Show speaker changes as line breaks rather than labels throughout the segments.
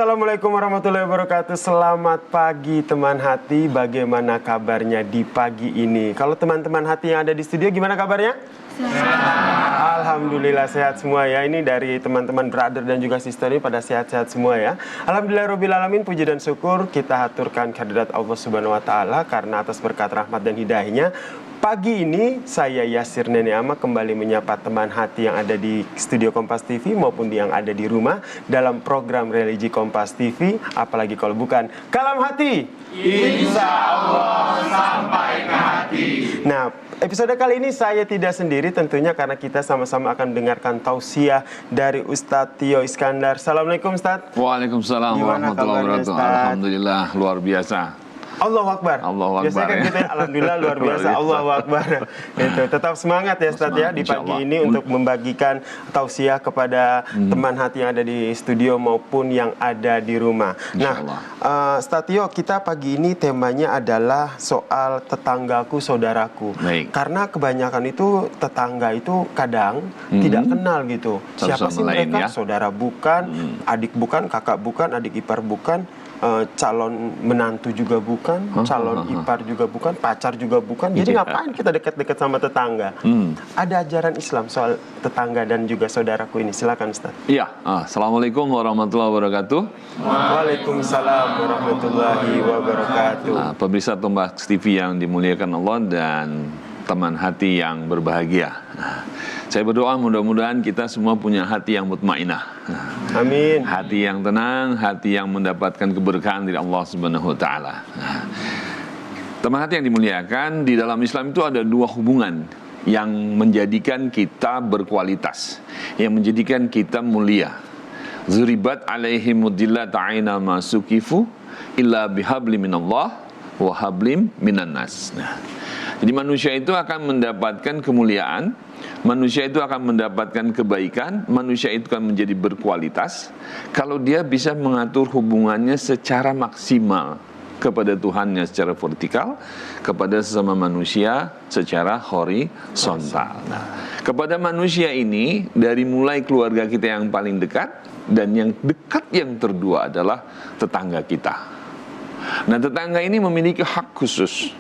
Assalamualaikum warahmatullahi wabarakatuh. Selamat pagi teman hati. Bagaimana kabarnya di pagi ini? Kalau teman-teman hati yang ada di studio gimana kabarnya? Sehat. Alhamdulillah sehat semua ya. Ini dari teman-teman brother dan juga sister ini pada sehat-sehat semua ya. Alhamdulillahirobbilalamin, puji dan syukur kita haturkan kehadirat Allah Subhanahu wa taala karena atas berkat rahmat dan hidayahnya. Pagi ini saya Yasir Nene Ama kembali menyapa teman hati yang ada di studio Kompas TV maupun yang ada di rumah dalam program Religi Kompas TV, apalagi kalau bukan Kalam Hati. Insya Allah sampai ke hati. Nah, episode kali ini saya tidak sendiri tentunya karena kita sama-sama akan dengarkan tausiah dari Ustadz Tio Iskandar. Assalamualaikum Ustadz.
Waalaikumsalam warahmatullahi wabarakatuh. Alhamdulillah luar biasa.
Allahu Akbar.
Allahu Akbar.
Biasanya kan kita alhamdulillah luar biasa. Allahu Akbar. Itu tetap semangat ya Ustadz ya di pagi ini untuk membagikan tausiah kepada teman hati yang ada di studio maupun yang ada di rumah. Nah, Ustadz Tio, kita pagi ini temanya adalah soal tetanggaku, saudaraku.
Baik.
Karena kebanyakan itu tetangga itu kadang tidak kenal gitu. Siapa sih mereka? Ya? Saudara bukan, adik bukan, kakak bukan, adik ipar bukan. Calon menantu juga bukan, calon ipar juga bukan, pacar juga bukan. Jadi ngapain kita dekat-dekat sama tetangga? Ada ajaran Islam soal tetangga dan juga saudaraku ini. Silakan Ustaz.
Iya, Assalamualaikum warahmatullahi wabarakatuh.
Waalaikumsalam warahmatullahi wabarakatuh.
Pemirsa Kompas TV yang dimuliakan Allah dan teman hati yang berbahagia. Saya berdoa mudah-mudahan kita semua punya hati yang mutmainah.
Amin.
Hati yang tenang, hati yang mendapatkan keberkahan dari Allah Subhanahu wa taala. Teman hati yang dimuliakan, di dalam Islam itu ada dua hubungan yang menjadikan kita berkualitas, yang menjadikan kita mulia. Zuribat alaihimudillah ta'ina masukifu illa bihablim minallah wa hablim minan nas. Jadi manusia itu akan mendapatkan kemuliaan, manusia itu akan mendapatkan kebaikan, manusia itu akan menjadi berkualitas kalau dia bisa mengatur hubungannya secara maksimal kepada Tuhannya secara vertikal, kepada sesama manusia secara horizontal. Kepada manusia ini, dari mulai keluarga kita yang paling dekat, dan yang dekat yang kedua adalah tetangga kita. Nah, tetangga ini memiliki hak khusus.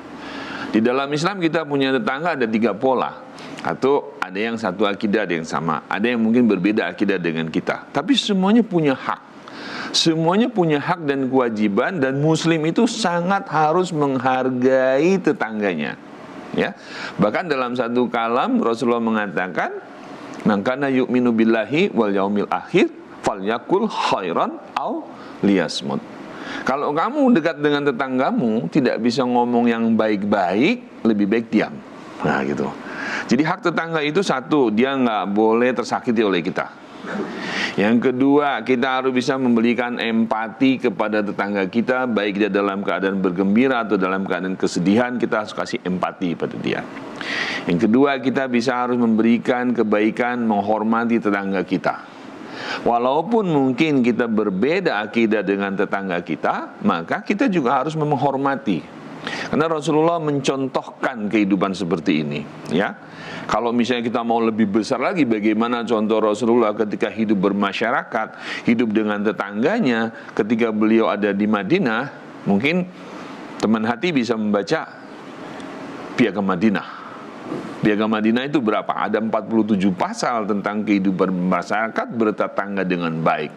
Di dalam Islam kita punya tetangga ada 3 pola. Atau ada yang satu akidah, ada yang sama. Ada yang mungkin berbeda akidah dengan kita. Tapi semuanya punya hak. Semuanya punya hak dan kewajiban. Dan Muslim itu sangat harus menghargai tetangganya. Ya, bahkan dalam satu kalam Rasulullah mengatakan, "Man kana yu'minu billahi wal yaumil akhir falyakul khairan au liyasmut." Kalau kamu dekat dengan tetanggamu, tidak bisa ngomong yang baik-baik, lebih baik diam. Nah gitu. Jadi hak tetangga itu satu, dia nggak boleh tersakiti oleh kita. Yang kedua, kita harus bisa memberikan empati kepada tetangga kita, baik dia dalam keadaan bergembira atau dalam keadaan kesedihan, kita harus kasih empati pada dia. Yang kedua, kita bisa harus memberikan kebaikan, menghormati tetangga kita. Walaupun mungkin kita berbeda akidah dengan tetangga kita, maka kita juga harus menghormati. Karena Rasulullah mencontohkan kehidupan seperti ini, ya. Kalau misalnya kita mau lebih besar lagi, bagaimana contoh Rasulullah ketika hidup bermasyarakat, hidup dengan tetangganya, ketika beliau ada di Madinah, mungkin teman hati bisa membaca Piagam Madinah. Piagam Madinah itu berapa? Ada 47 pasal tentang kehidupan masyarakat bertetangga dengan baik.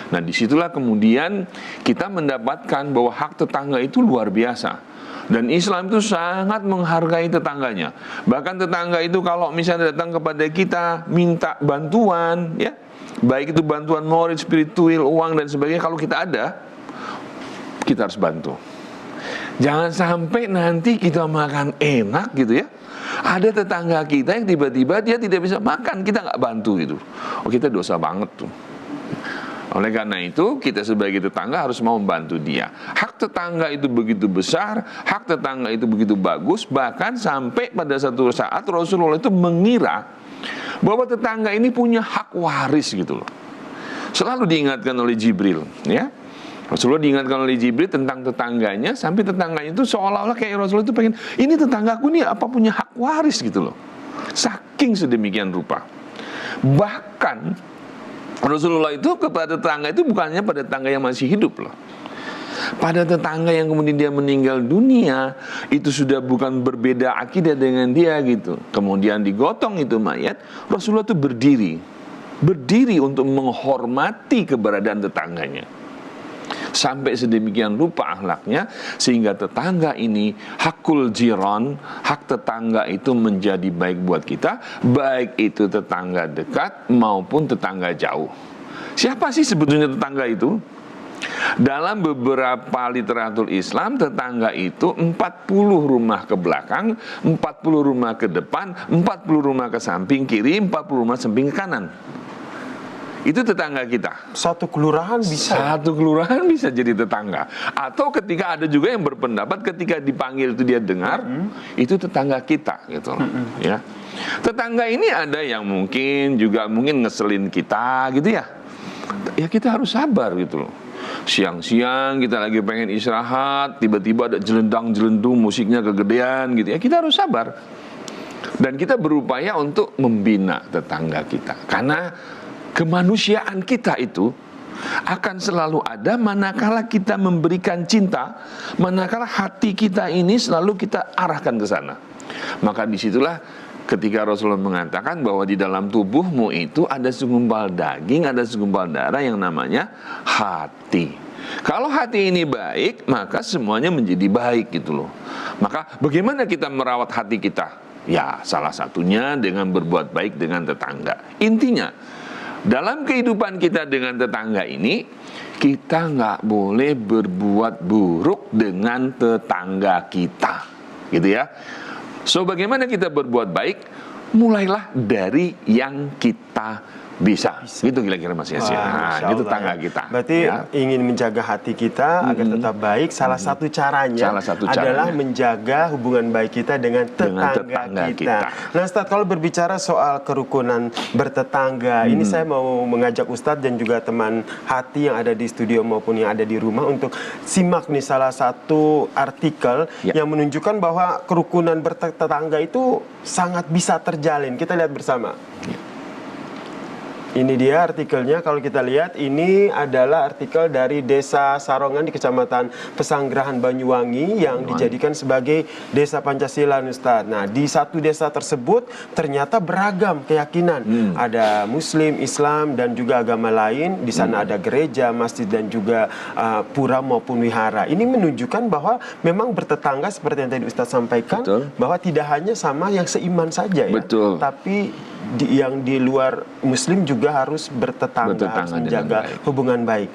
Nah, disitulah kemudian kita mendapatkan bahwa hak tetangga itu luar biasa. Dan Islam itu sangat menghargai tetangganya. Bahkan tetangga itu kalau misalnya datang kepada kita minta bantuan, ya, baik itu bantuan moral, spiritual, uang dan sebagainya, kalau kita ada, kita harus bantu. Jangan sampai nanti kita makan enak gitu ya, ada tetangga kita yang tiba-tiba dia tidak bisa makan, kita nggak bantu gitu. Oh, kita dosa banget tuh. Oleh karena itu, kita sebagai tetangga harus mau membantu dia. Hak tetangga itu begitu besar, hak tetangga itu begitu bagus, bahkan sampai pada satu saat Rasulullah itu mengira bahwa tetangga ini punya hak waris gitu loh. Selalu diingatkan oleh Jibril, ya. Rasulullah diingatkan oleh Jibril tentang tetangganya, sampai tetangganya itu seolah-olah kayak Rasulullah itu pengen, ini tetanggaku nih apa punya hak waris gitu loh. Saking sedemikian rupa. Bahkan Rasulullah itu kepada tetangga itu bukannya pada tetangga yang masih hidup loh. Pada tetangga yang kemudian dia meninggal dunia, itu sudah bukan berbeda akidah dengan dia gitu. Kemudian digotong itu mayat, Rasulullah itu berdiri untuk menghormati keberadaan tetangganya. Sampai sedemikian rupa akhlaknya, sehingga tetangga ini hakul jiran, hak tetangga itu menjadi baik buat kita, baik itu tetangga dekat maupun tetangga jauh. Siapa sih sebetulnya tetangga itu? Dalam beberapa literatur Islam, tetangga itu 40 rumah ke belakang, 40 rumah ke depan, 40 rumah ke samping kiri, 40 rumah samping ke kanan. Itu tetangga kita.
Satu kelurahan bisa.
Satu kelurahan bisa jadi tetangga. Atau ketika ada juga yang berpendapat ketika dipanggil itu dia dengar, itu tetangga kita gitu. Ya. Tetangga ini ada yang mungkin ngeselin kita gitu ya. Ya kita harus sabar gitu loh. Siang-siang kita lagi pengen istirahat, tiba-tiba ada jelendang-jelendung musiknya kegedean gitu ya. Kita harus sabar. Dan kita berupaya untuk membina tetangga kita. Karena kemanusiaan kita itu akan selalu ada manakala kita memberikan cinta, manakala hati kita ini selalu kita arahkan ke sana. Maka disitulah ketika Rasulullah mengatakan bahwa di dalam tubuhmu itu ada segumpal daging, ada segumpal darah yang namanya hati. Kalau hati ini baik, maka semuanya menjadi baik gitu loh. Maka bagaimana kita merawat hati kita? Ya, salah satunya dengan berbuat baik dengan tetangga. Intinya, dalam kehidupan kita dengan tetangga ini, kita nggak boleh berbuat buruk dengan tetangga kita, gitu ya. So, bagaimana kita berbuat baik? Mulailah dari yang kita bisa. Gitu kira-kira Mas Yasin. Nah, itu tetangga kita.
Berarti
ya,
ingin menjaga hati kita agar tetap baik. Salah satu caranya adalah menjaga hubungan baik kita dengan tetangga kita. Nah, Ustadz, kalau berbicara soal kerukunan bertetangga, ini saya mau mengajak Ustadz dan juga teman hati yang ada di studio maupun yang ada di rumah untuk simak nih salah satu artikel yang menunjukkan bahwa kerukunan bertetangga itu sangat bisa terjalin. Kita lihat bersama. Ini dia artikelnya, kalau kita lihat ini adalah artikel dari Desa Sarongan di Kecamatan Pesanggerahan Banyuwangi yang dijadikan sebagai desa Pancasila, Ustadz. Nah, di satu desa tersebut ternyata beragam keyakinan. Ada Muslim, Islam, dan juga agama lain. Di sana ada gereja, masjid, dan juga pura maupun wihara. Ini menunjukkan bahwa memang bertetangga seperti yang tadi Ustadz sampaikan, bahwa tidak hanya sama yang seiman saja ya, tapi yang di luar Muslim juga harus bertetangga harus menjaga hubungan baik.